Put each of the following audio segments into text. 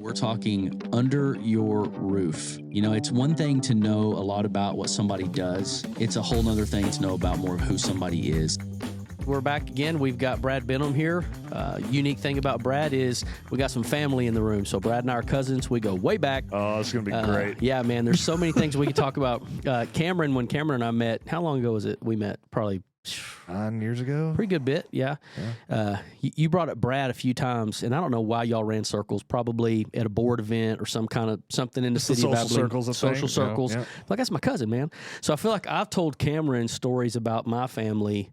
We're talking under your roof. You know, it's one thing to know a lot about what somebody does. It's a whole nother thing to know about more of who somebody is. We're back again. We've got Brad Benham here. Unique thing about Brad is we got some family in the room. So Brad and I are cousins. We go way back. Oh, it's going to be great. Yeah, man. There's so many things we could talk about. Cameron, when Cameron and I met, how long ago was it we met? Probably 9 years ago. Pretty good bit, yeah. You brought up Brad a few times, and I don't know why y'all ran circles. Probably at a board event or something in the city of Abilene. Social circles. Yeah. Like, that's my cousin, man. So I feel like I've told Cameron stories about my family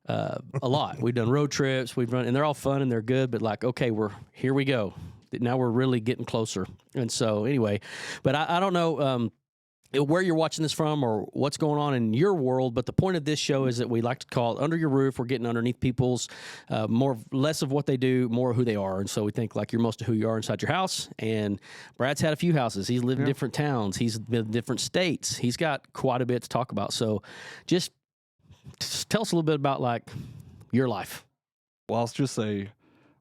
a lot. We've done road trips, and they're all fun and they're good. But like, okay, here we go. Now we're really getting closer. And so anyway, but I don't know where you're watching this from or what's going on in your world, but the point of this show is that we like to call it Under Your Roof. We're getting underneath people's less of what they do, more of who they are. And so we think like you're most of who you are inside your house. And Brad's had a few houses. He's lived in different towns. He's been in different states. He's got quite a bit to talk about. So just tell us a little bit about like your life. Well, I'll just say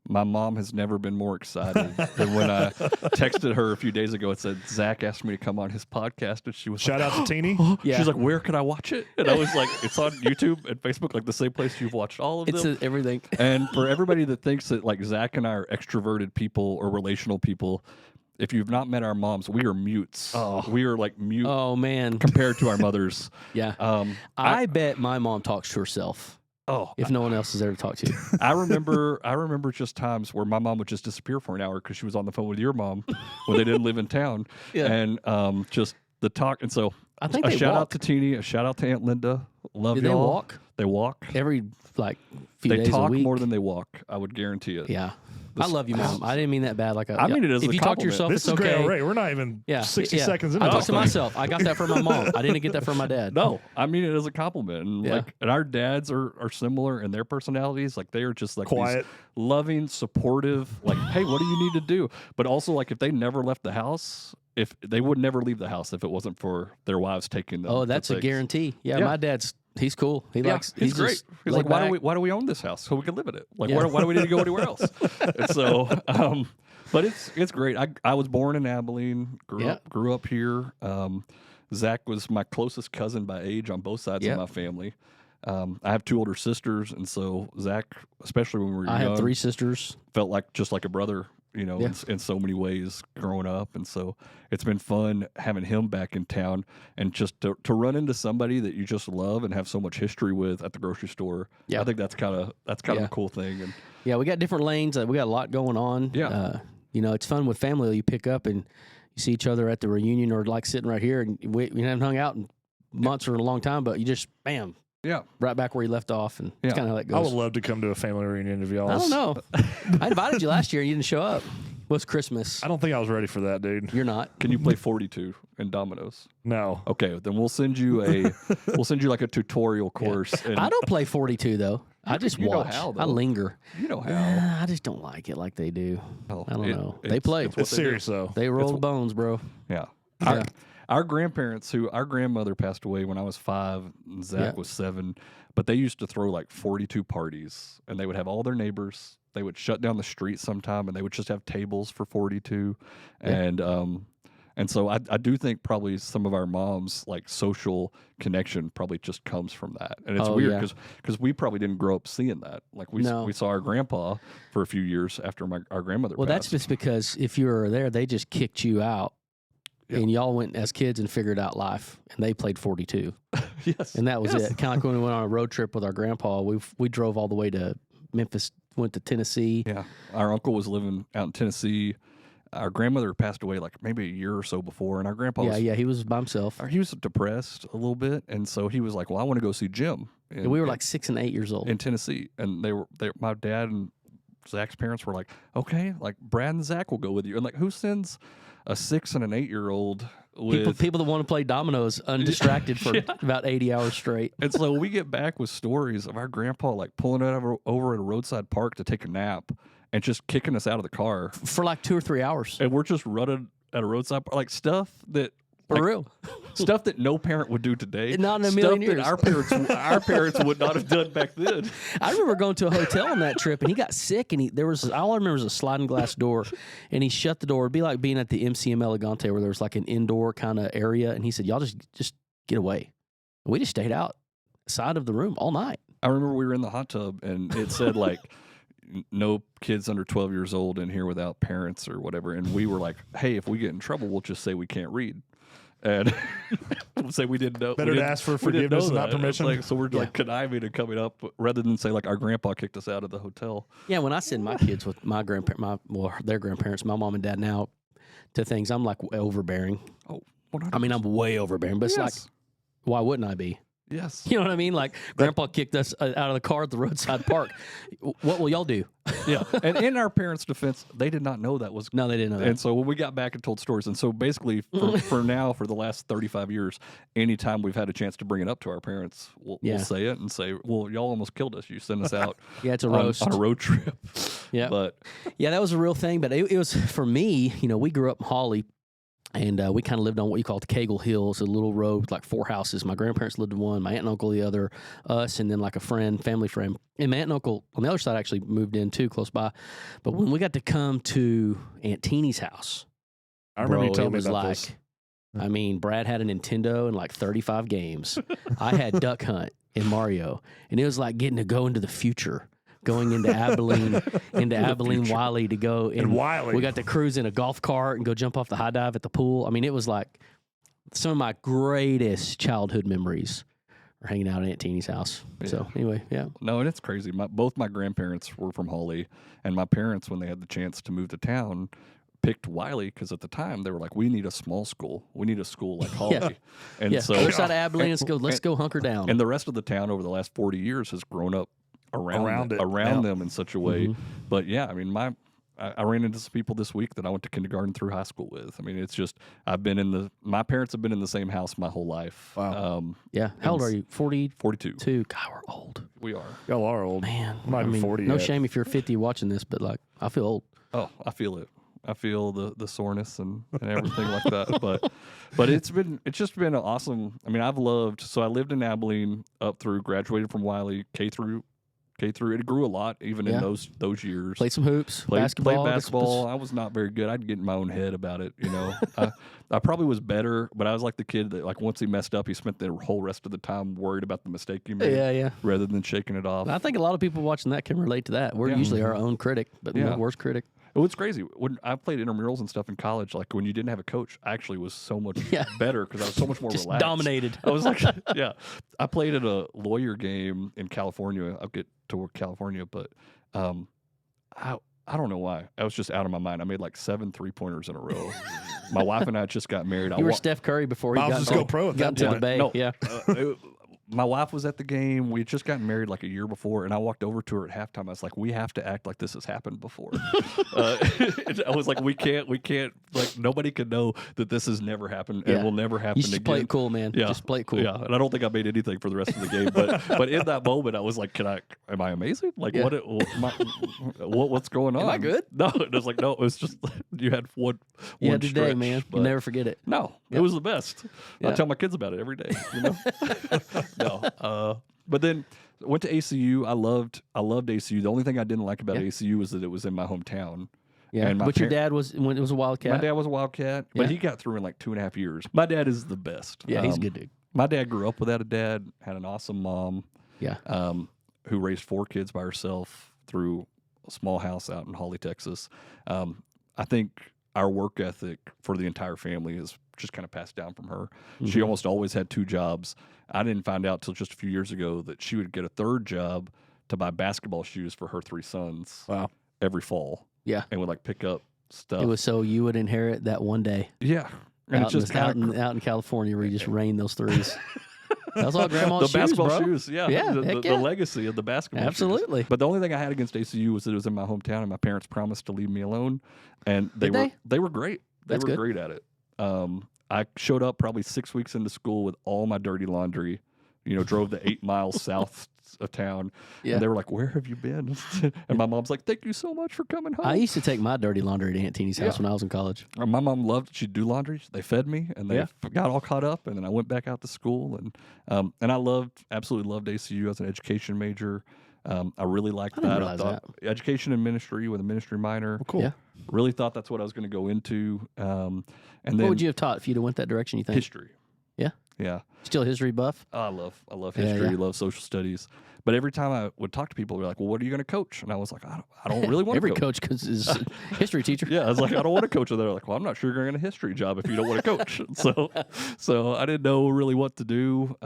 my mom has never been more excited than when I texted her a few days ago and said, Zach asked me to come on his podcast. And she was Shout out to Teeny. Yeah. She's like, where can I watch it? And I was like, it's on YouTube and Facebook, like the same place you've watched all of them. It's everything. And for everybody that thinks that like Zach and I are extroverted people or relational people, if you've not met our moms, we are mutes. Oh. We are like mute. Oh, man. Compared to our mothers. Yeah. I bet my mom talks to herself. Oh, if no one else is there to talk to you. I remember just times where my mom would just disappear for an hour because she was on the phone with your mom when they didn't live in town. Yeah. And just the talk. And so I think a shout out to Teeny, a shout out to Aunt Linda. Love y'all. They walk? They walk. Every few days They talk a week. more than they walk. I would guarantee it. Yeah. I love you, Mom. I didn't mean that bad. I mean it as if a you compliment. talk to yourself, This it's is great okay. already. We're not even 60 seconds into I this talk to myself. I got that from my mom. I didn't get that from my dad. No, I mean it as a compliment. And and our dads are similar in their personalities. Like they are just like quiet, loving, supportive. Like, hey, what do you need to do? But also like if they never left the house. If they would never leave the house if it wasn't for their wives taking them. Oh, that's a guarantee. Yeah, my dad's he's cool. He's great. He's like, why do we own this house so we can live in it? Like, why do we need to go anywhere else? And so, but it's great. I was born in Abilene, grew up here. Zach was my closest cousin by age on both sides of my family. I have two older sisters, and so Zach, especially when we were young, I have three sisters. Felt like just like a brother. You know, in so many ways growing up. And so it's been fun having him back in town and just to run into somebody that you just love and have so much history with at the grocery store. Yeah. I think that's kind of a cool thing. And we got different lanes. We got a lot going on. Yeah. It's fun with family. You pick up and you see each other at the reunion or like sitting right here and we haven't hung out in months or a long time, but you just, bam. Yeah. Right back where you left off. And it's kind of how that goes. I would love to come to a family reunion of y'all. I don't know. I invited you last year and you didn't show up. What's Christmas? I don't think I was ready for that, dude. You're not. Can you play 42 in dominoes? No. Okay, then we'll send you like a tutorial course. Yeah. I don't play 42 though. I just watch. Know how, though. I linger. You know how. I just don't like it like they do. Oh, I don't know. They play. It's serious though. They roll the bones, bro. Yeah. Our grandparents, our grandmother passed away when I was 5, and Zach was 7, but they used to throw like 42 parties, and they would have all their neighbors. They would shut down the street sometime, and they would just have tables for 42. And so I do think probably some of our moms' like social connection probably just comes from that. And it's weird because we probably didn't grow up seeing that. Like we saw our grandpa for a few years after our grandmother passed. That's just because if you were there, they just kicked you out. And y'all went as kids and figured out life, and they played 42. Yes. And that was it. Kind of like when we went on a road trip with our grandpa, we drove all the way to Memphis, went to Tennessee. Yeah. Our uncle was living out in Tennessee. Our grandmother passed away like maybe a year or so before, and our grandpa he was by himself. He was depressed a little bit, and so he was like, well, I want to go see Jim. And we were like 6 and 8 years old. In Tennessee. And my dad and Zach's parents were like, okay, like Brad and Zach will go with you. And like, who sends a 6 and an 8-year-old with people that want to play dominoes undistracted for about 80 hours straight? And so we get back with stories of our grandpa like pulling over at a roadside park to take a nap and just kicking us out of the car for like 2 or 3 hours. And we're just running at a roadside park, like stuff that For real. Stuff that no parent would do today. Not in a million years. That our parents would not have done back then. I remember going to a hotel on that trip, and he got sick, and all I remember was a sliding glass door, and he shut the door. It'd be like being at the MCM Elegante where there was like an indoor kind of area, and he said, y'all just get away. And we just stayed outside of the room all night. I remember we were in the hot tub, and it said like, no kids under 12 years old in here without parents or whatever. And we were like, hey, if we get in trouble, we'll just say we can't read. And we'll say we didn't know. Better to ask for forgiveness and not permission. Like, so we're like conniving and coming up rather than say like our grandpa kicked us out of the hotel. Yeah, when I send my kids with my their grandparents, my mom and dad now, to things, I'm like overbearing. Oh, 100%. I mean, I'm way overbearing, but it's like, why wouldn't I be? Yes. You know what I mean? Like, Grandpa kicked us out of the car at the roadside park. What will y'all do? Yeah. And in our parents' defense, they did not know that was. No, they didn't know that. And so when we got back and told stories, and so basically for the last 35 years, anytime we've had a chance to bring it up to our parents, we'll say it and say, well, y'all almost killed us. You sent us out it's a roast. On a road trip. Yeah. But yeah, that was a real thing. But it was, for me, we grew up in Hawley. And we kind of lived on what you call the Cagle Hills, a little road with like 4 houses. My grandparents lived in one, my aunt and uncle the other, us, and then like a family friend. And my aunt and uncle on the other side actually moved in too, close by. But when we got to come to Aunt Teeny's house, I remember you telling me about this. I mean, Brad had a Nintendo and like 35 games. I had Duck Hunt and Mario. And it was like getting to go into the future. Going into Abilene, Wiley to go. And Wiley. We got to cruise in a golf cart and go jump off the high dive at the pool. I mean, it was like some of my greatest childhood memories are hanging out at Aunt Teeny's house. Yeah. So anyway, yeah. No, and it's crazy. Both my grandparents were from Hawley, and my parents, when they had the chance to move to town, picked Wiley because at the time they were like, we need a small school. We need a school like Hawley. And so other side of Abilene, let's go hunker down. And the rest of the town over the last 40 years has grown up around them in such a way. Mm-hmm. But yeah, I mean, I ran into some people this week that I went to kindergarten through high school with. I mean, it's just, my parents have been in the same house my whole life. Wow. Yeah. How old are you? 40? 42. God, we're old. We are. Y'all are old. Man. I'm not even 40 no yet. shame if you're 50 watching this, but like, I feel old. Oh, I feel it. I feel the soreness and everything like that. But it's just been an awesome, I mean, I lived in Abilene up through, graduated from Wiley, K through. It grew a lot even in those years. Played some hoops, played basketball. I was not very good. I'd get in my own head about it, I probably was better, but I was like the kid that like once he messed up, he spent the whole rest of the time worried about the mistake he made. Yeah. Rather than shaking it off. I think a lot of people watching that can relate to that. We're usually our own critic, but the worst critic. It was crazy. When I played intramurals and stuff in college, like when you didn't have a coach, I actually was so much better because I was so much more just relaxed. Dominated. I was like, I played at a lawyer game in California. I'll get to work California, but I don't know why. I was just out of my mind. I made like 7 3-pointers in a row. My wife and I just got married. You were Steph Curry before he got to the Bay. No, my wife was at the game. We had just gotten married like a year before, and I walked over to her at halftime. I was like, we have to act like this has happened before. I was like, we can't, like, nobody can know that this has never happened and will never happen again. You just play it cool, man. Yeah. Just play it cool. Yeah, and I don't think I made anything for the rest of the game, but in that moment, I was like, am I amazing? Like, what's going on? Am I good? No, it was like, no, it was just, you had one stretch, day, man. You never forget it. No, it was the best. I tell my kids about it every day, No, but then went to ACU. I loved ACU. The only thing I didn't like about ACU was that it was in my hometown. Yeah, and but your dad was when it was a Wildcat. My dad was a Wildcat, but he got through in like 2.5 years. My dad is the best. Yeah, he's a good dude. My dad grew up without a dad, had an awesome mom. Yeah, who raised 4 kids by herself through a small house out in Hawley, Texas. I think our work ethic for the entire family is just kind of passed down from her. Mm-hmm. She almost always had 2 jobs. I didn't find out till just a few years ago that she would get a 3rd job to buy basketball shoes for her 3 sons. Wow. Every fall. Yeah. And would like pick up stuff. It was so you would inherit that one day. Yeah. And it's just out in California where you just rain those 3s. That's all grandma's shoes, basketball bro. shoes, yeah. The legacy of the basketball Absolutely. shoes. But the only thing I had against ACU was that it was in my hometown and my parents promised to leave me alone. And they were great. They were great at it. I showed up probably 6 weeks into school with all my dirty laundry drove the 8 miles south of town. Yeah. And they were like, "Where have you been?" And my mom's like, "Thank you so much for coming home." I used to take my dirty laundry to Aunt Teeny's house when I was in college. My mom loved it. She'd do laundry. They fed me, and they got all caught up. And then I went back out to school, and I absolutely loved ACU as an education major. I really liked that. I thought education and ministry with a ministry minor. Well, cool. Yeah. Really thought that's what I was going to go into. And then what would you have taught if you'd have went that direction? You think history? Yeah. Yeah. Still a history buff? I love history. Love social studies. But every time I would talk to people, they're like, "Well, what are you going to coach?" And I was like, "I don't really want to Every coach." coach is a history teacher. Yeah, I was like, "I don't want to coach." And they're like, "Well, I'm not sure you're going to get a history job if you don't want to coach." So I didn't know really what to do.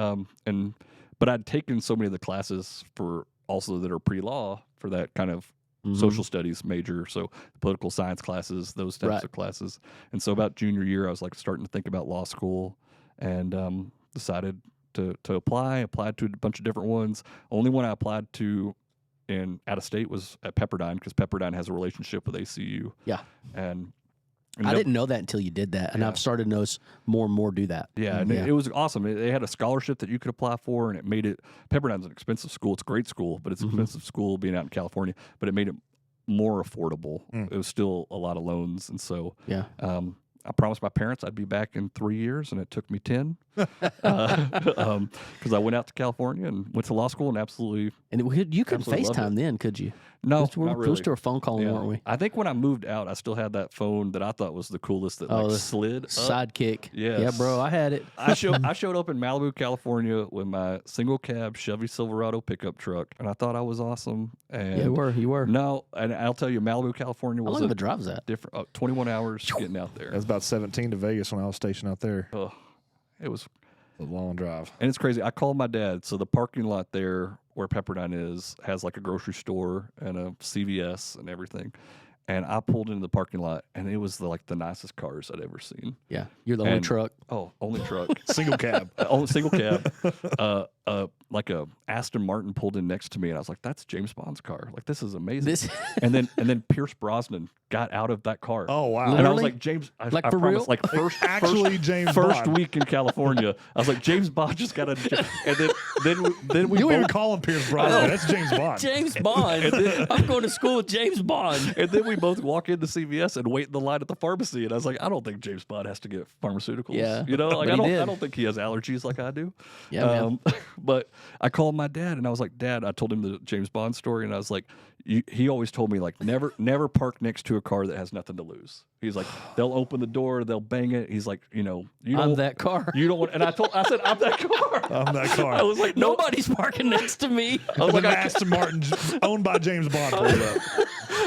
But I'd taken so many of the classes that are pre-law for that kind of social studies major. So political science classes, those types of classes. And so about junior year, I was like starting to think about law school, and decided to apply. Applied to a bunch of different ones. Only one I applied to out of state was at Pepperdine, because Pepperdine has a relationship with ACU. Yeah. And I didn't know that until you did that, and I've started to notice more and more do that. Yeah, and it was awesome. They had a scholarship that you could apply for, and it made it. Pepperdine's an expensive school. It's a great school, but it's an expensive school being out in California. But it made it more affordable. It was still a lot of loans, and so I promised my parents I'd be back in 3 years, and it took me 10 because I went out to California and went to law school and absolutely. And you couldn't FaceTime then, could you? No, we not were really. still a phone call, weren't we? I think when I moved out, I still had that phone that I thought was the coolest that slid up. Sidekick. Yes. Yeah, bro, I had it. I showed up in Malibu, California with my single cab Chevy Silverado pickup truck, and I thought I was awesome. And you were. No, and I'll tell you, Malibu, California was how long of a drive was that? Different. 21 hours getting out there. It was about 17 to Vegas when I was stationed out there. It was a long drive. And it's crazy. I called my dad. So the parking lot there where Pepperdine has like a grocery store and a CVS and everything. And I pulled into the parking lot, and it was the nicest cars I'd ever seen. Yeah, you're the only truck. Oh, only truck. Single cab. Only single cab. Like a Aston Martin pulled in next to me, and I was like, "That's James Bond's car. Like, this is amazing." and then Pierce Brosnan got out of that car. Oh wow! Literally? And I was like, "James, I for promise, real? like first James first Bond. week in California, I was like, James Bond just got a." And then we you don't even both call him Pierce Brosnan. That's James Bond. James Bond. I'm going to school with James Bond. And then we both walk into CVS and wait in the line at the pharmacy, and I was like, I don't think James Bond has to get pharmaceuticals. Yeah, like I don't think he has allergies like I do. Yeah, but I called my dad, and I was like, Dad, I told him the James Bond story, and I was like, he always told me, like, never park next to a car that has nothing to lose. He's like, they'll open the door, they'll bang it. He's like, I'm that car. You don't want. And I said, I'm that car. I'm that car. I was like, nobody's parking next to me. I was like, Aston Martin owned by James Bond. I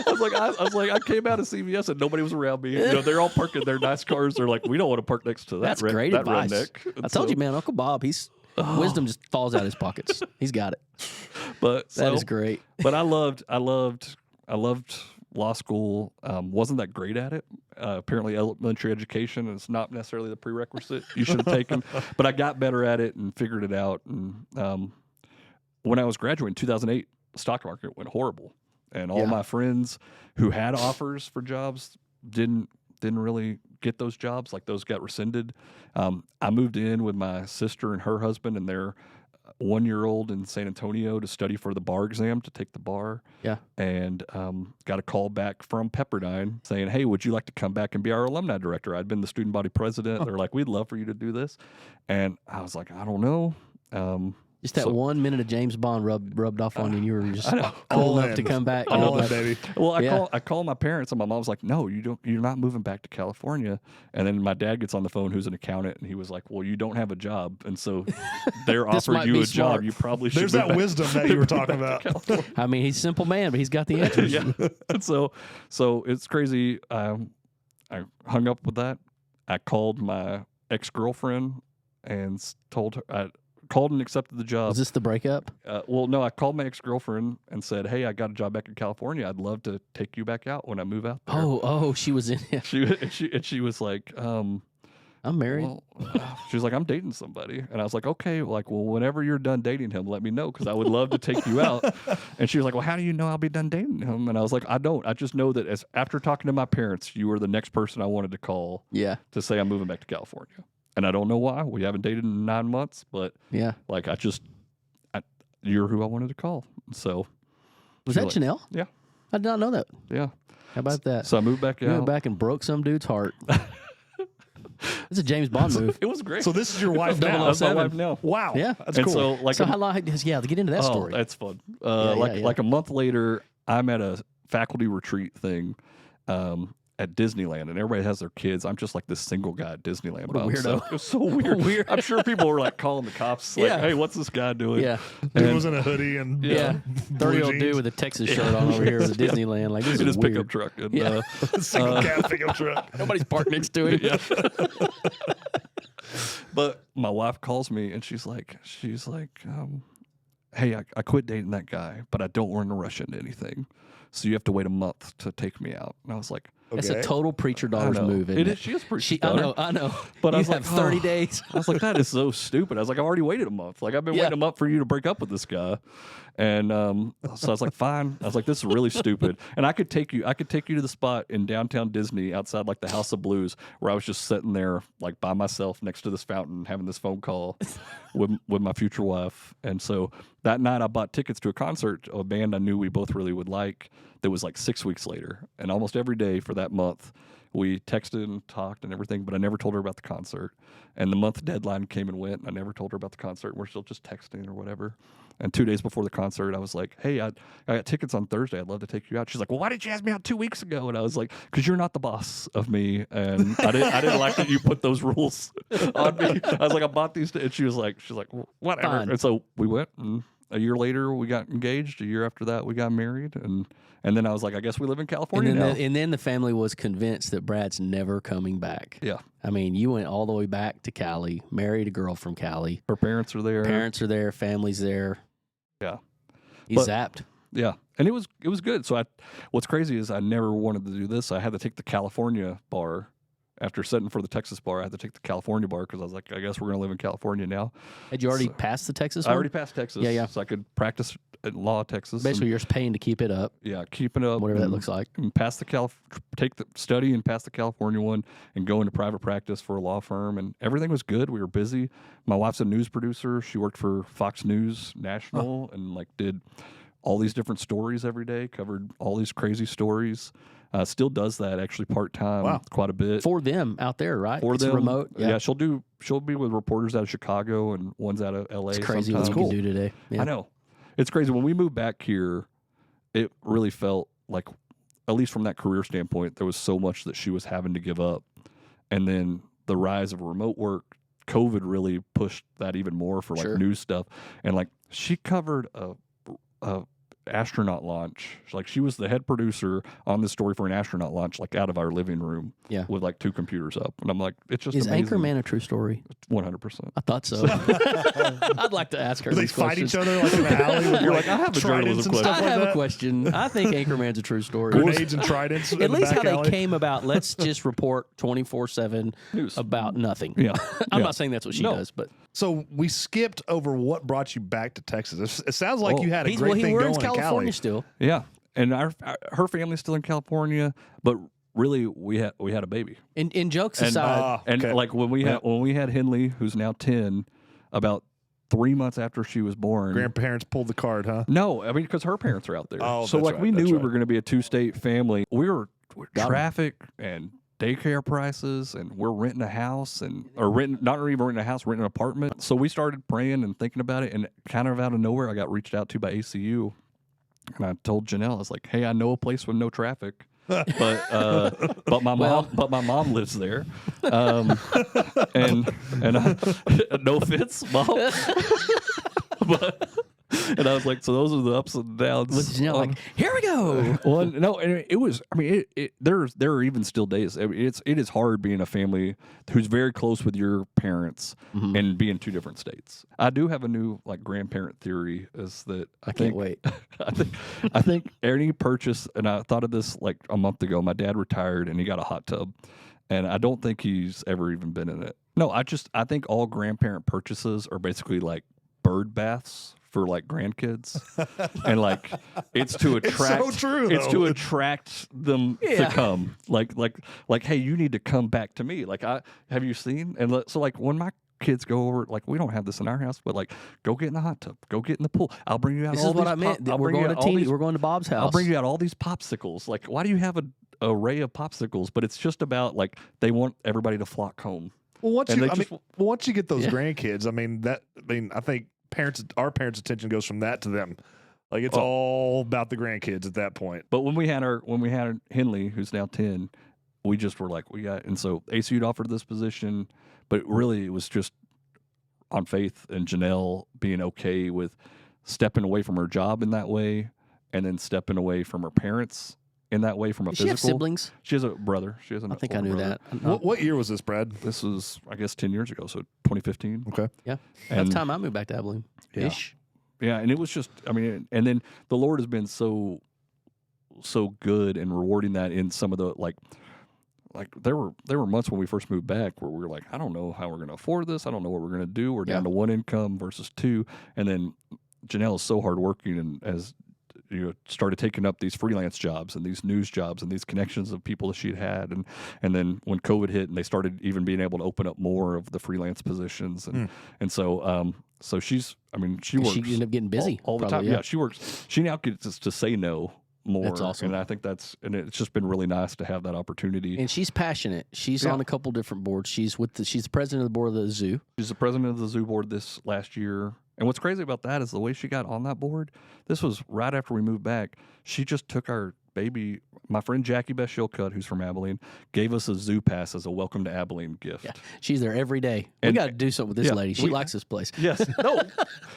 was like, I came out of CVS and nobody was around me. They're all parking their nice cars. They're like, we don't want to park next to that. That's great advice. Redneck. I told you, man, Uncle Bob, wisdom just falls out of his pockets. He's got it. But that is great. But I loved law school. Wasn't that great at it. Apparently, elementary education is not necessarily the prerequisite you should have taken. But I got better at it and figured it out. And when I was graduating in 2008, the stock market went horrible, and all my friends who had offers for jobs didn't really get those jobs. Like, those got rescinded. I moved in with my sister and her husband and their 1-year-old in San Antonio to study for the bar exam, to take the bar. Yeah. And got a call back from Pepperdine saying, "Hey, would you like to come back and be our alumni director?" I'd been the student body president. They're like, "We'd love for you to do this." And I was like, I don't know. Just that 1 minute of James Bond rubbed off on you, and you were just cool All enough in. to come back. All in, baby. Well, I called my parents, and my mom's like, "No, you're not moving back to California." And then my dad gets on the phone, who's an accountant, and he was like, "Well, you don't have a job, and so they're offering you a job. You probably should." There's that wisdom that you were talking about. I mean, he's a simple man, but he's got the answers. Yeah. And so it's crazy. I hung up with that. I called my ex-girlfriend and told her. I called and accepted the job. Was this the breakup? Well, no, I called my ex-girlfriend and said, "Hey, I got a job back in California. I'd love to take you back out when I move out there." Oh, she was in it. She was like, I'm married. Well, she was like, "I'm dating somebody." And I was like, "Okay, well, whenever you're done dating him, let me know, because I would love to take you out." And she was like, "Well, how do you know I'll be done dating him?" And I was like, "I don't. I just know that after talking to my parents, you were the next person I wanted to call to say I'm moving back to California." and I don't know why. We haven't dated in 9 months, but like you're who I wanted to call. So was that Janelle? Yeah, I did not know that. Yeah, how about that? So I moved back out. You went back and broke some dude's heart. It's a James Bond move. It was great. So this is your wife now. That's my wife now. Wow. Yeah, that's cool. So how long? Yeah, to get into that story. That's fun. Like a month later, I'm at a faculty retreat thing at Disneyland, and everybody has their kids. I'm just like this single guy at Disneyland. What a weirdo. It was so weird. I'm sure people were like calling the cops, like, "Hey, what's this guy doing?" Yeah, dude was in a hoodie and 30-year-old dude with a Texas shirt on over here at Disneyland. Like this in is his weird. pickup truck. And, single cab pickup truck. Nobody's parked next to him. Yeah. But my wife calls me and she's like, hey, I quit dating that guy, but I don't want to rush into anything. So you have to wait a month to take me out. And I was like, that's a total preacher daughter's move. Isn't it? She is preacher daughter. I know. But I was have 30 days. I was like, that is so stupid. I was like, I've already waited a month. Like, I've been waiting a month for you to break up with this guy. And so I was like, fine. I was like, this is really stupid. And I could take you to the spot in downtown Disney outside like the House of Blues where I was just sitting there like by myself next to this fountain having this phone call with my future wife. And so that night I bought tickets to a concert of a band I knew we both really would like that was like 6 weeks later. And almost every day for that month, we texted and talked and everything, but I never told her about the concert. And the month deadline came and went, and I never told her about the concert. We're still just texting or whatever. And 2 days before the concert, I was like, hey, I got tickets on Thursday. I'd love to take you out. She's like, well, why did you ask me out 2 weeks ago? And I was like, because you're not the boss of me. And I didn't like that you put those rules on me. I was like, I bought these. And she's like, well, whatever. Fine. And so we went, and a year later, we got engaged. A year after that, we got married. And then I was like, I guess we live in California now. And then the family was convinced that Brad's never coming back. Yeah. I mean, you went all the way back to Cali, married a girl from Cali. Her parents are there. Family's there. Yeah. He's zapped. Yeah. And it was good. So what's crazy is I never wanted to do this. I had to take the California bar. After setting for the Texas bar, I had to take the California bar because I was like, I guess we're going to live in California now. Had you already passed the Texas one? I already passed Texas. Yeah. So I could practice at law Texas. Basically, you're just paying to keep it up. Yeah, keeping it up. Whatever that looks like. And take the study and pass the California one and go into private practice for a law firm. And everything was good. We were busy. My wife's a news producer. She worked for Fox News National and like did all these different stories every day, covered all these crazy stories. Still does that actually part-time quite a bit. For them out there, right? For them. Remote. Yeah, she'll be with reporters out of Chicago and ones out of LA. It's crazy sometimes. what you can do today. Yeah. I know. It's crazy. When we moved back here, it really felt like, at least from that career standpoint, there was so much that she was having to give up. And then the rise of remote work, COVID really pushed that even more for like news stuff. And like she covered a astronaut launch. Like she was the head producer on this story for an astronaut launch, like out of our living room, with like 2 computers up. And I'm like, it's just is amazing. Anchorman a true story? 100%. I thought so. I'd like to ask her. Do they fight each other like in the alley? With You're like, I have a journalism question. I have a question. I think Anchorman's a true story. Grenades and tridents. At least how alley. they came about. Let's just report 24/7 about nothing. Yeah, I'm not saying that's what she does, but so we skipped over what brought you back to Texas. It sounds like you had a great thing going in California Cali. still. Yeah, and her family's still in California, but really we had a baby. In jokes aside, and like when we had Henley, who's now 10, about 3 months after she was born, grandparents pulled the card, huh? No, I mean because her parents are out there. Oh, so that's like right, we knew that's we right. were going to be a 2-state family. We were traffic and daycare prices, and we're renting a house not even renting a house, renting an apartment. So we started praying and thinking about it, and kind of out of nowhere, I got reached out to by ACU, and I told Janelle, I was like, "Hey, I know a place with no traffic." but my mom lives there, and no offense, Mom. And I was like, so those are the ups and downs. Was Janelle like, here we go? Well, no, and it was. I mean, there are even still days. I mean, it is hard being a family who's very close with your parents and being 2 different states. I do have a new like grandparent theory. Is that I can't wait. I think any purchase, and I thought of this like a month ago. My dad retired and he got a hot tub, and I don't think he's ever even been in it. No, I think all grandparent purchases are basically like bird baths for like grandkids, and like it's to attract. It's so true. It's to attract them to come. Like, hey, you need to come back to me. Like, have you seen? And so like when my kids go over, like we don't have this in our house, but like go get in the hot tub, go get in the pool. I'll bring you out. This all is what these I meant. We're going to we're going to Bob's house. I'll bring you out all these popsicles. Like, why do you have an array of popsicles? But it's just about like they want everybody to flock home. Well, once you get those grandkids, I think our parents' attention goes from that to them. Like it's all about the grandkids at that point. But when we had Henley, who's now 10, we just were like, and so ACU'd offered this position, but really it was just on faith and Janelle being okay with stepping away from her job in that way, and then stepping away from her parents in that way from a Does physical. She have siblings? She has a brother. She has an I think I knew brother. that. What year was this, Brad? This was, I guess, 10 years ago, so 2015. Okay. Yeah. That's the time I moved back to Abilene. Yeah. Ish. Yeah, and it was just, and then the Lord has been so good and rewarding that in some of the, like there were months when we first moved back where we were like, I don't know how we're going to afford this. I don't know what we're going to do. We're down to one income versus two. And then Janelle is so hardworking and has started taking up these freelance jobs and these news jobs and these connections of people that she'd had. And then when COVID hit and they started even being able to open up more of the freelance positions. And so she's, she works. She ended up getting busy all the time. Yeah, she works. She now gets to say no more. That's awesome. And I think it's just been really nice to have that opportunity. And she's passionate. She's on a couple different boards. She's the president of the board of the zoo. She's the president of the zoo board this last year. And what's crazy about that is the way she got on that board. This was right after we moved back. She just took our baby. My friend Jackie Beth Shilcutt, who's from Abilene, gave us a zoo pass as a welcome to Abilene gift. Yeah, she's there every day. We got to do something with this lady. She likes this place. Yes. No.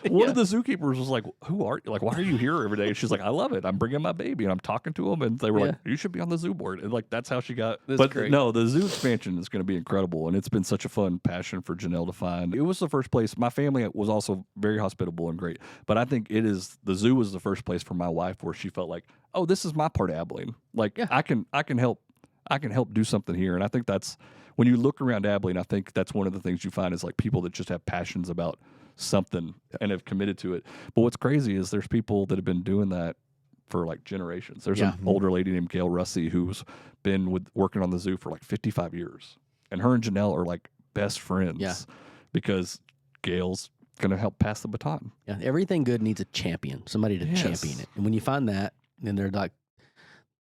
One of the zookeepers was like, "Who are you? Like, why are you here every day?" And she's like, "I love it. I'm bringing my baby and I'm talking to them." And they were like, "You should be on the zoo board." And like that's how she got. Great. No, the zoo expansion is going to be incredible, and it's been such a fun passion for Janelle to find. It was the first place. My family was also very hospitable and great, but I think the zoo was the first place for my wife where she felt like, oh, this is my part of Abilene. Like I can help do something here. And I think that's when you look around Abilene, I think that's one of the things you find is like people that just have passions about something and have committed to it. But what's crazy is there's people that have been doing that for like generations. There's an older lady named Gail Russey who's been working on the zoo for like 55 years. And her and Janelle are like best friends because Gail's going to help pass the baton. Yeah, everything good needs a champion, somebody to champion it. And when you find that, then they're like,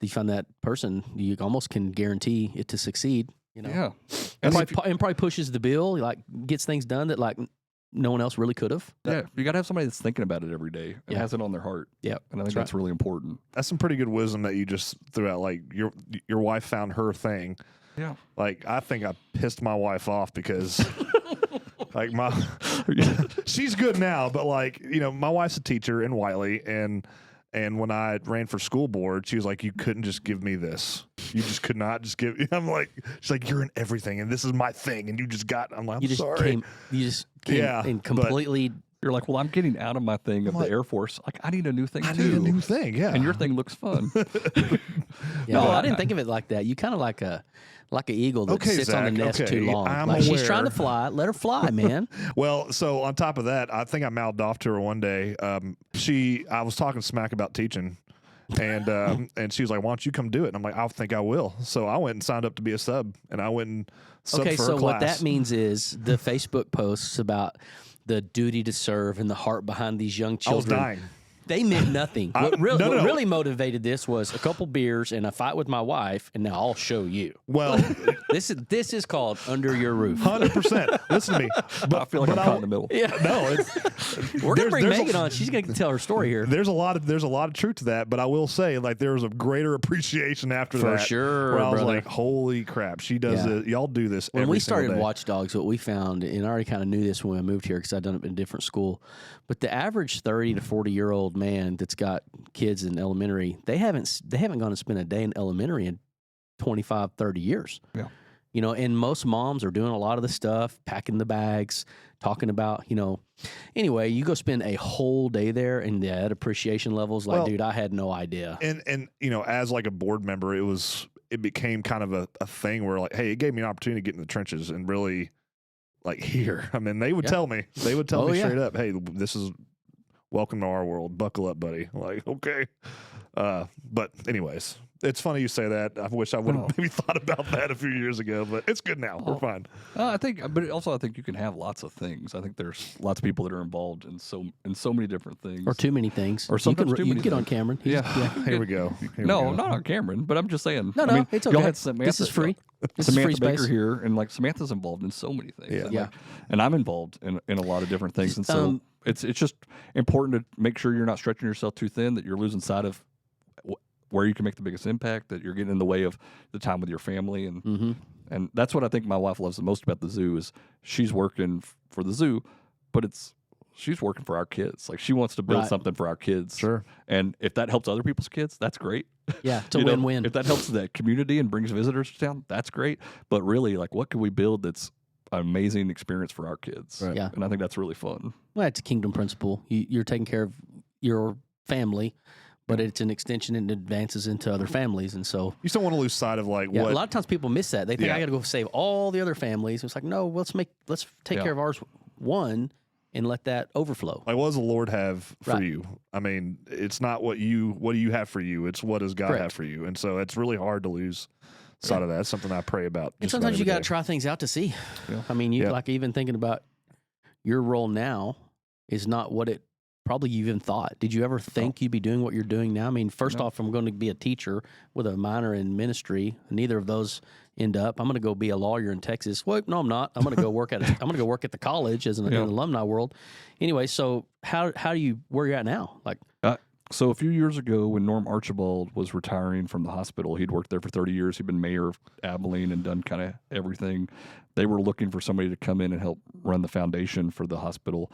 you find that person, you almost can guarantee it to succeed. Yeah, and probably pushes the bill, like gets things done that like no one else really could have. Yeah, you got to have somebody that's thinking about it every day and has it on their heart. Yeah, and I think that's really important. That's some pretty good wisdom that you just threw out. Like your wife found her thing. Yeah, like I think I pissed my wife off because. Like she's good now, but like, my wife's a teacher in Wiley, and when I ran for school board, she was like, you couldn't just give me this. You just could not just give. I'm like, she's like, you're in everything, and this is my thing, and you just got. I'm like, I'm sorry. You just came and completely. You're like, well, I'm getting out of my thing of the Air Force. Like, I need a new thing, too. I need a new thing, yeah. And your thing looks fun. No, I didn't think of it like that. You kind of like an eagle that sits on the nest too long. Like she's trying to fly. Let her fly, man. Well, so on top of that, I think I mouthed off to her one day. I was talking smack about teaching. And she was like, why don't you come do it? And I'm like, I think I will. So I went and signed up to be a sub, and I went and subbed for her class. What that means is the Facebook posts about the duty to serve and the heart behind these young children. I was dying. They meant nothing. What really motivated this was a couple beers and a fight with my wife, and now I'll show you. Well, this is called Under Your Roof. 100%. Listen to me. But I feel like I'm caught in the middle. Yeah. No, we're gonna bring Megan on. She's gonna tell her story here. There's a lot of truth to that, but I will say, like, there was a greater appreciation after that. For sure, where I was brother. like, holy crap, she does it. Y'all do this. When every we started single day. Watch Dogs, what we found, and I already kind of knew this when I moved here because I'd done it in a different school, but the average 30 to 40-year-old man that's got kids in elementary, they haven't gone and spent a day in elementary in 25, 30 years. Yeah. And most moms are doing a lot of the stuff, packing the bags, talking about, anyway, you go spend a whole day there and that appreciation level's like, dude, I had no idea. And as like a board member, it became kind of a thing where like, hey, it gave me an opportunity to get in the trenches and really like hear. I mean, they would tell me straight up, hey, this is welcome to our world. Buckle up, buddy. Like, okay. But anyways, it's funny you say that. I wish I would have maybe thought about that a few years ago, but it's good now. We're fine. I think you can have lots of things. I think there's lots of people that are involved in so many different things, or too many things, or sometimes you can get on Cameron. Here we go. Not on Cameron, but I'm just saying. No, I mean, it's okay. Y'all had Samantha, this is free. This Samantha is free Baker space here, and like Samantha's involved in so many things. Yeah. And I'm involved in a lot of different things, and so it's just important to make sure you're not stretching yourself too thin, that you're losing sight of where you can make the biggest impact, that you're getting in the way of the time with your family. And that's what I think my wife loves the most about the zoo is she's working for the zoo, but she's working for our kids. Like, she wants to build something for our kids. Sure. And if that helps other people's kids, that's great. Yeah, it's a win-win. If that helps the community and brings visitors to town, that's great. But really, like, what can we build that's an amazing experience for our kids? Right. Yeah. And I think that's really fun. Well, it's a kingdom principle. You're taking care of your family, but it's an extension and advances into other families. And so you still want to lose sight of what a lot of times people miss that. They think I got to go save all the other families. It's like, no, let's take care of ours one and let that overflow. Like, what does the Lord have for you? I mean, it's not what do you have for you? It's what does God have for you? And so it's really hard to lose sight of that. It's something I pray about. And sometimes you got to try things out to see. Yeah. I mean, like even thinking about your role now is not what it probably you even thought. Did you ever think you'd be doing what you're doing now? I mean, first off, I'm going to be a teacher with a minor in ministry. Neither of those end up. I'm going to go be a lawyer in Texas. Well, no, I'm not. I'm going to go work at the college as an alumni world. Anyway, so where you're at now? Like, so a few years ago when Norm Archibald was retiring from the hospital, he'd worked there for 30 years. He'd been mayor of Abilene and done kind of everything. They were looking for somebody to come in and help run the foundation for the hospital.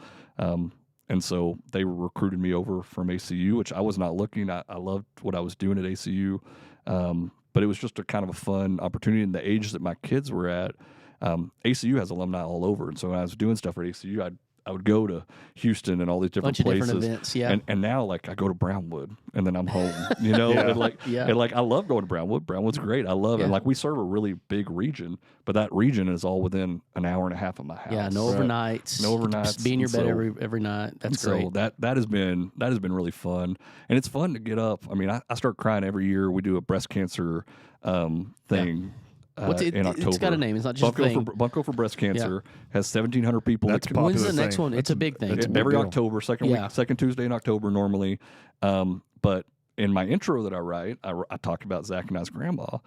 And so they recruited me over from ACU, which I was not looking. I loved what I was doing at ACU. But it was just a kind of a fun opportunity. And the age that my kids were at, ACU has alumni all over. And so when I was doing stuff at ACU, I would go to Houston and all these different places. Different events, yeah. And now, like, I go to Brownwood and then I'm home, you know? And I love going to Brownwood. Brownwood's great. I love it. And, like, we serve a really big region, but that region is all within an hour and a half of my house. Yeah, no overnights. No overnights. Just be in your bed every night. That's great. So that has been really fun. And it's fun to get up. I mean, I start crying every year. We do a breast cancer thing. Yeah. In October. It's got a name. It's not just Bunko for breast cancer has 1,700 people. When's the next one? It's a big thing. It's every October, second Tuesday in October normally. But in my intro that I write, I talk about Zach and I's grandma,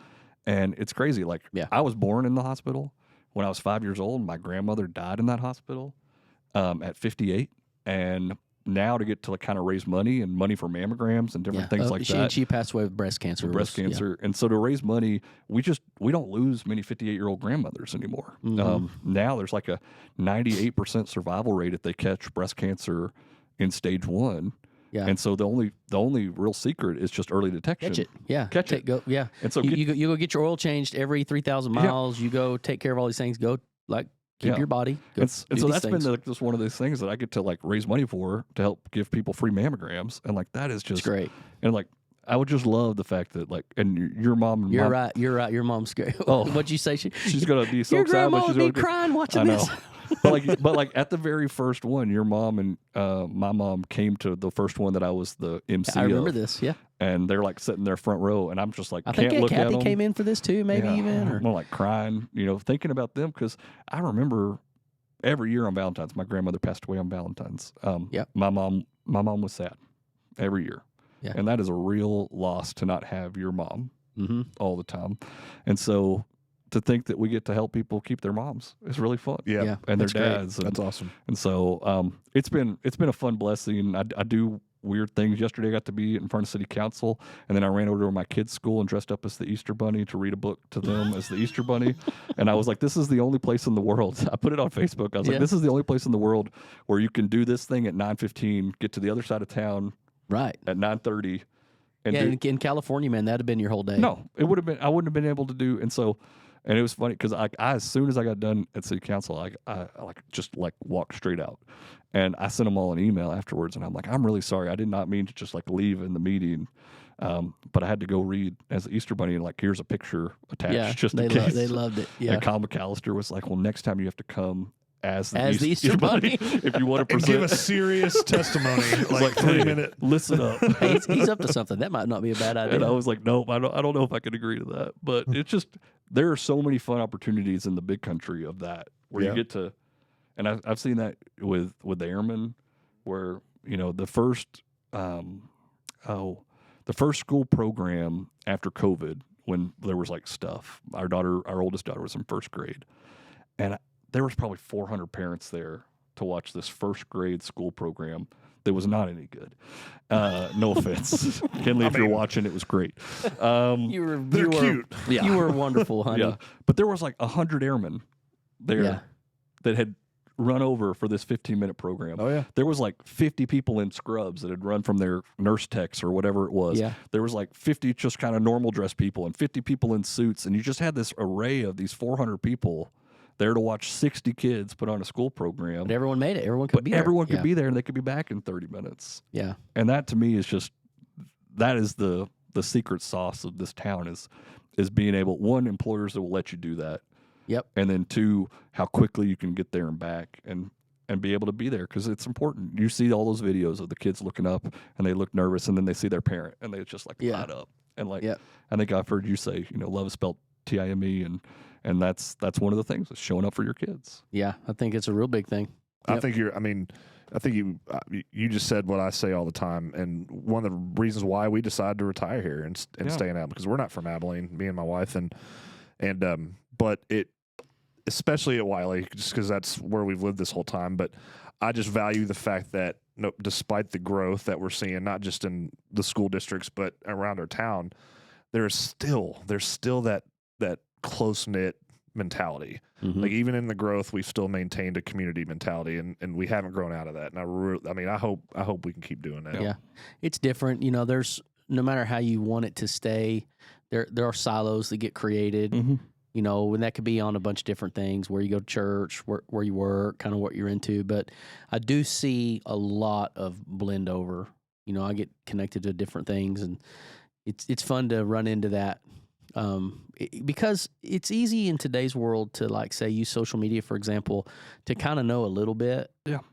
and it's crazy. Like, I was born in the hospital. When I was 5 years old, my grandmother died in that hospital at 58, and now to get to kind of raise money for mammograms and different things like that. And she passed away with breast cancer. And so to raise money, we don't lose many 58-year-old grandmothers anymore. Mm-hmm. Now there's like a 98% survival rate if they catch breast cancer in stage 1. Yeah. And so the only real secret is just early detection. Catch it. Yeah. Catch it. Go. Yeah. And so you go get your oil changed every 3,000 miles. Yeah. You go take care of all these things. Go keep your body. And so that's been just one of those things that I get to like raise money for to help give people free mammograms. And like, that is just great. And like, I would just love the fact that like, and your mom. And You're right. Your mom's scary. Oh, what'd you say? She's going to be so your excited. Your grandma would be crying watching this. but like at the very first one, your mom and my mom came to the first one that I was the MC. I remember this, yeah. And they're like sitting there front row, and I'm just like, I can't think look at them. Kathy came in for this too, maybe even. Or... I'm like crying, thinking about them because I remember every year on Valentine's, my grandmother passed away on Valentine's. My mom was sad every year, and that is a real loss to not have your mom all the time, and so. To think that we get to help people keep their moms is really fun. Yeah. And their dads. That's awesome. And so it's been a fun blessing. I do weird things. Yesterday I got to be in front of city council, and then I ran over to my kids' school and dressed up as the Easter Bunny to read a book to them as the Easter Bunny. And I was like, this is the only place in the world. I put it on Facebook. I was like, this is the only place in the world where you can do this thing at 9:15, get to the other side of town at 9:30. And in California, man, that'd have been your whole day. No, it would have been. I wouldn't have been able to do. And so. And it was funny because I as soon as I got done at city council, I just walked straight out, and I sent them all an email afterwards, and I'm like, I'm really sorry, I did not mean to just leave in the meeting, but I had to go read as the Easter Bunny, and here's a picture attached just in case. They loved it. Yeah. And Kyle McAllister was like, well, next time you have to come as the Easter Bunny. If you want to and present, give a serious testimony, like 3-minute. Listen up. Hey, he's up to something. That might not be a bad idea. And I was like, nope, I don't know if I can agree to that. But it's just there are so many fun opportunities in the big country of that where you get to, and I've seen that with the airmen, where the first school program after COVID, when there was like stuff. Our oldest daughter was in first grade, and there was probably 400 parents there to watch this first grade school program that was not any good. No offense, Kenley, if you're watching, it was great. They're cute. Yeah. You were wonderful, honey. Yeah, but there was like 100 airmen there that had run over for this 15-minute program. Oh yeah, there was like 50 people in scrubs that had run from their nurse techs or whatever it was. Yeah, there was like 50 just kind of normal dress people and 50 people in suits, and you just had this array of these 400 people there to watch 60 kids put on a school program. But everyone made it. Everyone could be there. Everyone could be there, and they could be back in 30 minutes. Yeah. And that to me is just, that is the secret sauce of this town is being able, one, employers that will let you do that. Yep. And then two, how quickly you can get there and back and be able to be there, because it's important. You see all those videos of the kids looking up and they look nervous, and then they see their parent and they just like light up. And like, I think I've heard you say, love is spelled TIME, and that's one of the things, is showing up for your kids. Yeah, I think it's a real big thing. Yep. I think you just said what I say all the time, and one of the reasons why we decided to retire here and staying out, because we're not from Abilene, me and my wife, but it, especially at Wiley, just because that's where we've lived this whole time. But I just value the fact that despite the growth that we're seeing, not just in the school districts but around our town, there's still that close knit mentality. Mm-hmm. Like even in the growth, we've still maintained a community mentality, and we haven't grown out of that. And I hope we can keep doing that. Yeah, it's different. There's, no matter how you want it to stay, there are silos that get created. Mm-hmm. And that could be on a bunch of different things, where you go to church, where you work, kind of what you're into. But I do see a lot of blend over. I get connected to different things, and it's fun to run into that. Because it's easy in today's world to, like, say, use social media, for example, to kind of know a little bit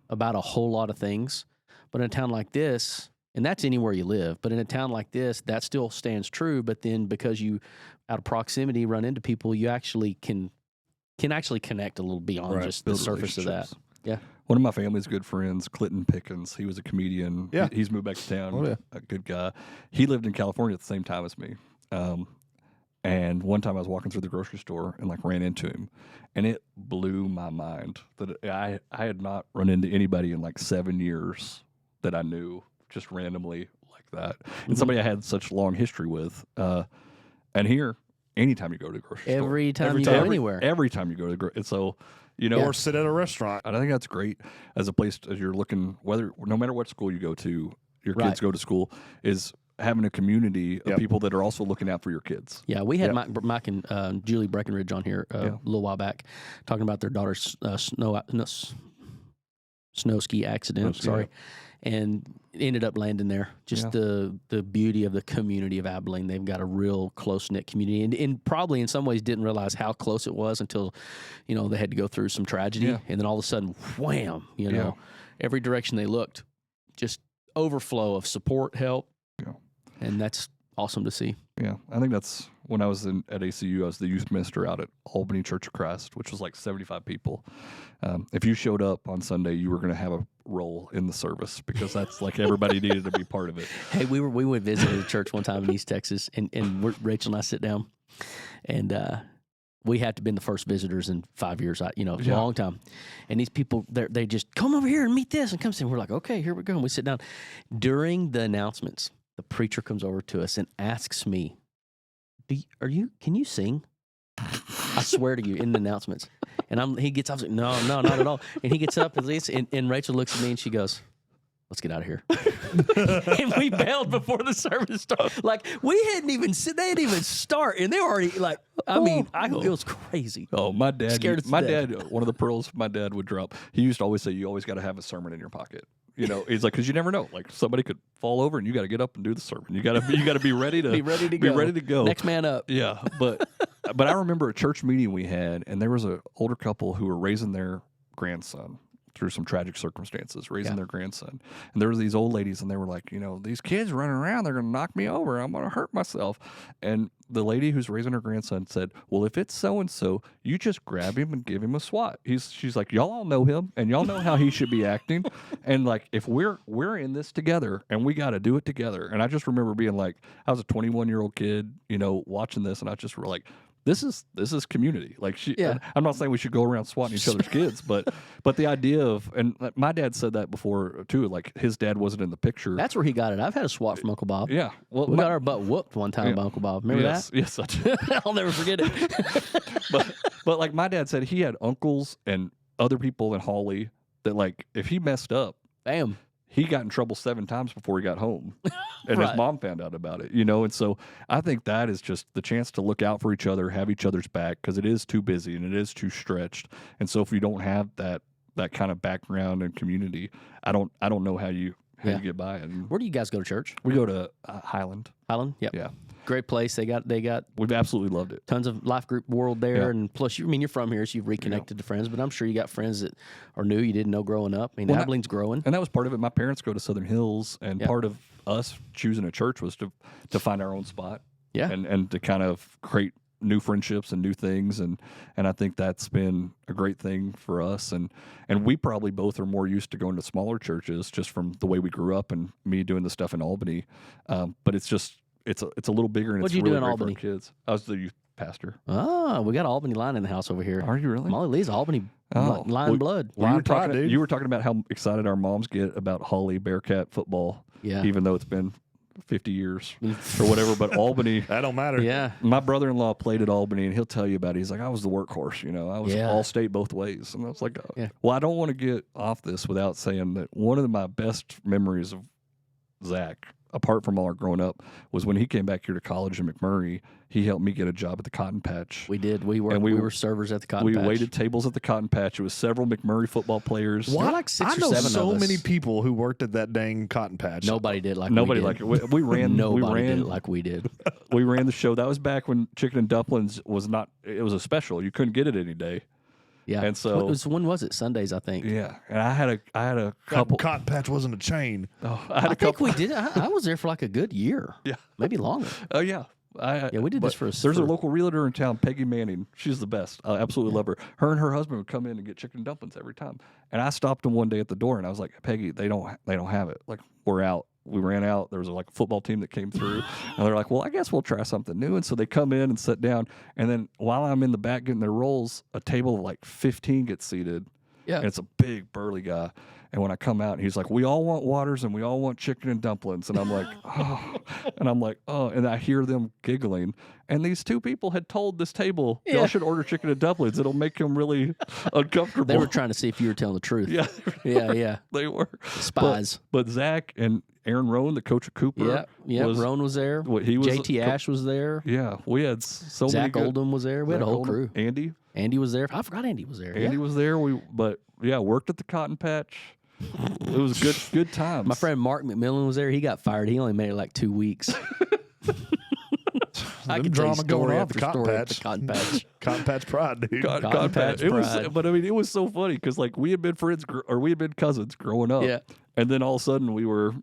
about a whole lot of things. But in a town like this, and that's anywhere you live, but in a town like this, that still stands true. But then because you, out of proximity, run into people, you actually can actually connect a little beyond just the surface of that. Yeah. One of my family's good friends, Clinton Pickens, he was a comedian. Yeah. He's moved back to town. Oh, yeah. A good guy. He lived in California at the same time as me. And one time I was walking through the grocery store and like ran into him, and it blew my mind that I had not run into anybody in like 7 years that I knew just randomly like that. Mm-hmm. And somebody I had such long history with. And here, anytime you go to the grocery store. Every time you go anywhere. Every time you go to the grocery. So, or sit at a restaurant. And I think that's great as a place, as you're looking, no matter what school you go to, your kids go to school, is having a community of people that are also looking out for your kids. Yeah, we had Mike and Julie Breckenridge on here a little while back, talking about their daughter's snow ski accident. And ended up landing there. Just the beauty of the community of Abilene. They've got a real close-knit community, and probably in some ways didn't realize how close it was until, they had to go through some tragedy, and then all of a sudden, wham, every direction they looked, just overflow of support, help. Yeah. And that's awesome to see. Yeah, I think that's when I was at ACU, I was the youth minister out at Albany Church of Christ, which was like 75 people. If you showed up on Sunday, you were going to have a role in the service, because that's like everybody needed to be part of it. Hey, we went visiting a church one time in East Texas, and Rachel and I sit down, and we had to been the first visitors in 5 years. A long time. And these people, they just come over here and meet this and come sit. We're like, okay, here we go. And we sit down. During the announcements, the preacher comes over to us and asks me, can you sing? I swear to you, in the announcements. And he gets up, like, no, not at all. And he gets up and Rachel looks at me and she goes, let's get out of here. And we bailed before the service started. Like, they hadn't even start, and they were already like, it was crazy. Oh, my dad, one of the pearls my dad would drop, he used to always say, you always got to have a sermon in your pocket. He's like, because you never know. Like, somebody could fall over, and you got to get up and do the sermon. You got to be ready to be ready to go. Next man up. Yeah, but I remember a church meeting we had, and there was an older couple who were raising their grandson through some tragic circumstances, raising their grandson. And there were these old ladies, and they were like, these kids running around, they're going to knock me over. I'm going to hurt myself. And the lady who's raising her grandson said, well, if it's so-and-so, you just grab him and give him a swat. She's like, y'all all know him, and y'all know how he should be acting. And like, if we're in this together, and we got to do it together. And I just remember being like, I was a 21-year-old kid, watching this, and I just were like, this is community. Like I'm not saying we should go around swatting each other's kids, but the idea of, and my dad said that before too. Like his dad wasn't in the picture. That's where he got it. I've had a swat from Uncle Bob. Yeah, well, we got our butt whooped one time by Uncle Bob. Remember that? Yes, I do. I'll never forget it. but like my dad said, he had uncles and other people in Hawley that like if he messed up, bam. He got in trouble 7 times before he got home, and his mom found out about it, And so I think that is just the chance to look out for each other, have each other's back, because it is too busy and it is too stretched. And so if you don't have that kind of background and community, I don't know how you get by. And where do you guys go to church? We go to Highland. Highland, yep. Yeah. Great place. They got. We've absolutely loved it. Tons of life group world there, and plus, you're from here, so you've reconnected to friends. But I'm sure you got friends that are new you didn't know growing up. I mean, Abilene's growing, and that was part of it. My parents go to Southern Hills, and part of us choosing a church was to find our own spot, and to kind of create new friendships and new things, and I think that's been a great thing for us. And we probably both are more used to going to smaller churches just from the way we grew up, and me doing the stuff in Albany. But it's just. It's a little bigger, and What'd it's you really do in great Albany? for our kids. I was the youth pastor. Oh, we got an Albany line in the house over here. Are you really? Molly Lee's Albany line blood. You were talking about how excited our moms get about Hawley Bearcat football, even though it's been 50 years or whatever. But Albany, that don't matter. Yeah, my brother-in-law played at Albany, and he'll tell you about it. He's like, I was the workhorse. I was all state both ways, and I was like, well, I don't want to get off this without saying that one of my best memories of Zach, apart from all our growing up, was when he came back here to college in McMurray. He helped me get a job at the Cotton Patch. We did. We were servers at the Cotton Patch. We waited tables at the Cotton Patch. It was several McMurray football players. What? Like 6 or 7 I know of so us. many people who worked at that dang Cotton Patch. Nobody did like nobody we did. like it. We ran. Nobody did it like we did. We ran the show. That was back when chicken and dumplings was not. It was a special. You couldn't get it any day. Yeah, and so when was it? Sundays, I think. Yeah, and I had a couple. Cotton Patch wasn't a chain. Oh, I think we did. I was there for like a good year. Yeah, maybe longer. Oh yeah. We did this for. There's a local realtor in town, Peggy Manning. She's the best. I absolutely love her. Her and her husband would come in and get chicken and dumplings every time. And I stopped them one day at the door, and I was like, Peggy, they don't have it. Like, we're out. We ran out. There was a football team that came through, and they're like, well, I guess we'll try something new. And so they come in and sit down, and then while I'm in the back getting their rolls, a table of 15 gets seated. Yeah, and it's a big burly guy. And when I come out, he's like, we all want waters and we all want chicken and dumplings. And I'm like, oh. And I hear them giggling. And these 2 people had told this table, y'all should order chicken and dumplings. It'll make them really uncomfortable. They were trying to see if you were telling the truth. Yeah. Yeah. They were. Spies. But Zach and Aaron Roan, the coach of Cooper. Yeah. Roan was there. JT Ash was there. Yeah. We had so Zach many. Oldham was there. We had a whole crew. Andy was there. I forgot Andy was there. Andy was there. Worked at the Cotton Patch. It was good times. My friend Mark McMillan was there. He got fired. He only made it 2 weeks. I can drama going on at the Cotton Patch. Cotton Patch pride, dude. Cotton Patch. It was, but I mean, it was so funny because we had been friends or we had been cousins growing up. Yeah, and then all of a sudden we were,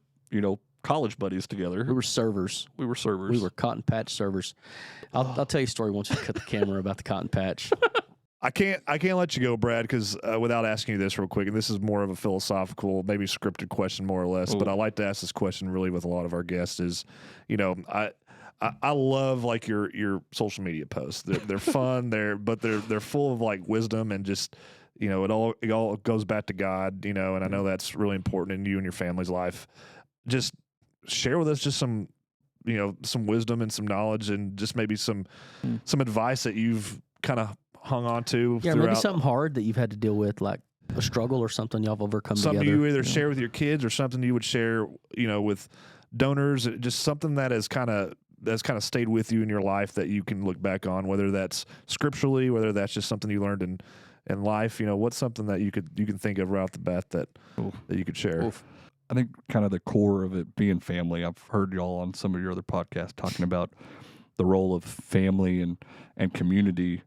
college buddies together. We were servers. We were Cotton Patch servers. I'll tell you a story once you cut the camera about the Cotton Patch. I can't let you go, Brad, because without asking you this real quick, and this is more of a philosophical, maybe scripted question, more or less. But I like to ask this question really with a lot of our guests. Is I love your social media posts. They're fun. They're full of wisdom and just it all goes back to God. And I know that's really important in you and your family's life. Just share with us just some some wisdom and some knowledge and just maybe some advice that you've kind of hung on to. Yeah, maybe something hard that you've had to deal with, like a struggle or something y'all have overcome together. Something you either share with your kids or something you would share, with donors. Just something that has kind of stayed with you in your life that you can look back on, whether that's scripturally, whether that's just something you learned in life. What's something that you can think of right off the bat that you could share? Oof. I think kind of the core of it being family. I've heard y'all on some of your other podcasts talking about the role of family and community.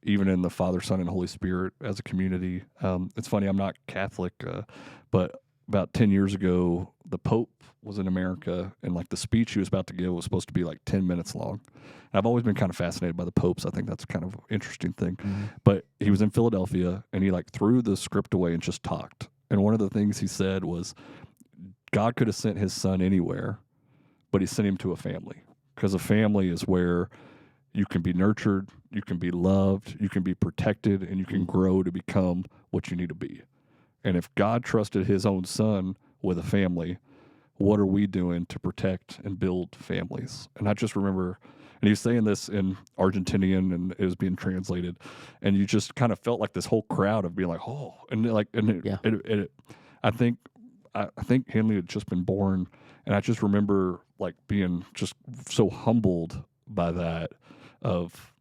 even in the Father, Son, and Holy Spirit as a community. It's funny, I'm not Catholic, but about 10 years ago, the Pope was in America, and like the speech he was about to give was supposed to be like 10 minutes long. And I've always been kind of fascinated by the popes. I think that's kind of an interesting thing. Mm-hmm. But he was in Philadelphia, and he like threw the script away and just talked. And one of the things he said was, God could have sent his son anywhere, but he sent him to a family, because a family is where you can be nurtured, you can be loved, you can be protected, and you can grow to become what you need to be. And if God trusted his own son with a family, what are we doing to protect and build families? And I just remember, and he was saying this in Argentinian, and it was being translated, and you just kind of felt like this whole crowd of being like, oh, and like, and I think Henley had just been born, and I just remember like being just so humbled by that, of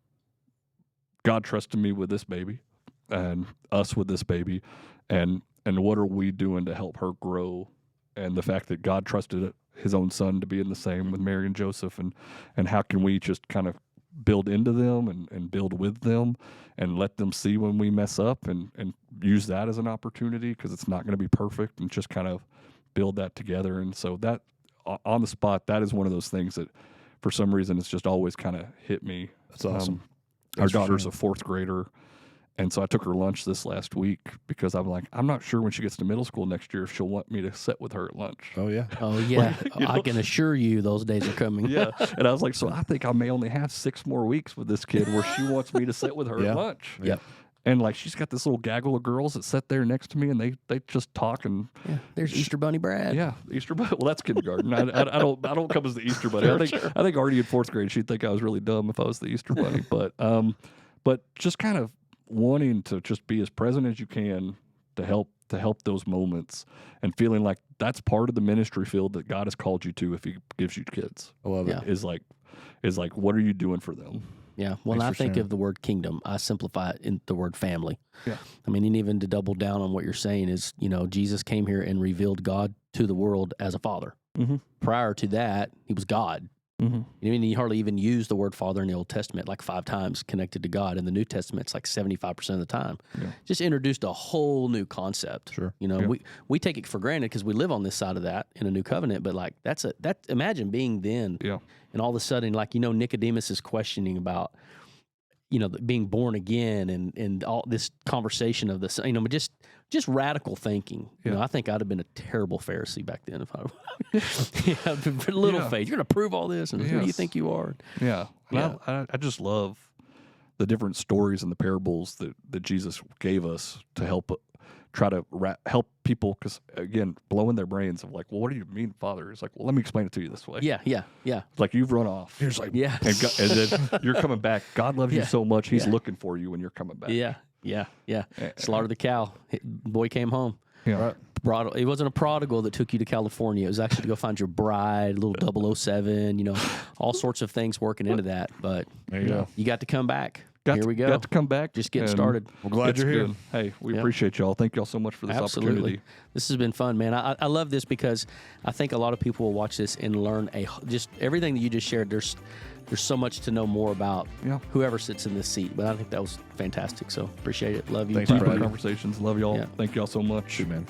God trusting me with this baby, and us with this baby, and what are we doing to help her grow? And the fact that God trusted his own son to be in the same with Mary and Joseph, and how can we just kind of build into them and build with them and let them see when we mess up, and use that as an opportunity, because it's not going to be perfect, and just kind of build that together. And so that on the spot, that is one of those things that for some reason it's just always kind of hit me. That's awesome. Our daughter's a fourth grader. And so I took her lunch this last week, because I'm like, I'm not sure when she gets to middle school next year if she'll want me to sit with her at lunch. Oh, yeah. Oh, yeah. Like, I can assure you those days are coming. Yeah. And I was like, so I think I may only have 6 more weeks with this kid where she wants me to sit with her at lunch. Yep. And like, she's got this little gaggle of girls that sit there next to me, and they just talk. And there's Easter Bunny Brad. Yeah, Easter Bunny. Well, that's kindergarten. I don't come as the Easter Bunny. I think already in 4th grade she'd think I was really dumb if I was the Easter Bunny. But just kind of wanting to just be as present as you can to help those moments, and feeling like that's part of the ministry field that God has called you to if he gives you kids. I love it. Is like what are you doing for them? Yeah. When I think of the word kingdom, I simplify it in the word family. Yeah. I mean, and even to double down on what you're saying is, Jesus came here and revealed God to the world as a father. Mm-hmm. Prior to that, he was God. Mm-hmm. I mean, he hardly even used the word father in the Old Testament, like 5 times connected to God. In the New Testament, it's like 75% of the time. Yeah. Just introduced a whole new concept. Sure. We take it for granted because we live on this side of that in a new covenant. But like imagine being then, and all of a sudden, like Nicodemus is questioning about, being born again, and all this conversation of this, just radical thinking. I think I'd have been a terrible Pharisee back then if I little faith. You're going to prove all this, and who do you think you are? Yeah. I just love the different stories and the parables that Jesus gave us to help try to help people, because again, blowing their brains of like, well, what do you mean, Father? It's like, well, let me explain it to you this way. Yeah. Like, you've run off. Here's like, yeah, and then you're coming back. God loves you so much; He's looking for you when you're coming back. Yeah. Slaughter the cow. Boy came home. Yeah. Right. It wasn't a prodigal that took you to California. It was actually to go find your bride, little 007, all sorts of things working into that. But you got to come back. Here we go. Got to come back. Just getting started. We're glad you're here. Hey, we appreciate y'all. Thank y'all so much for this opportunity. This has been fun, man. I love this because I think a lot of people will watch this and learn just everything that you just shared. There's so much to know more about whoever sits in this seat. But I think that was fantastic. So appreciate it. Love you. Thanks for the conversations. Love y'all. Yeah. Thank y'all so much. Man.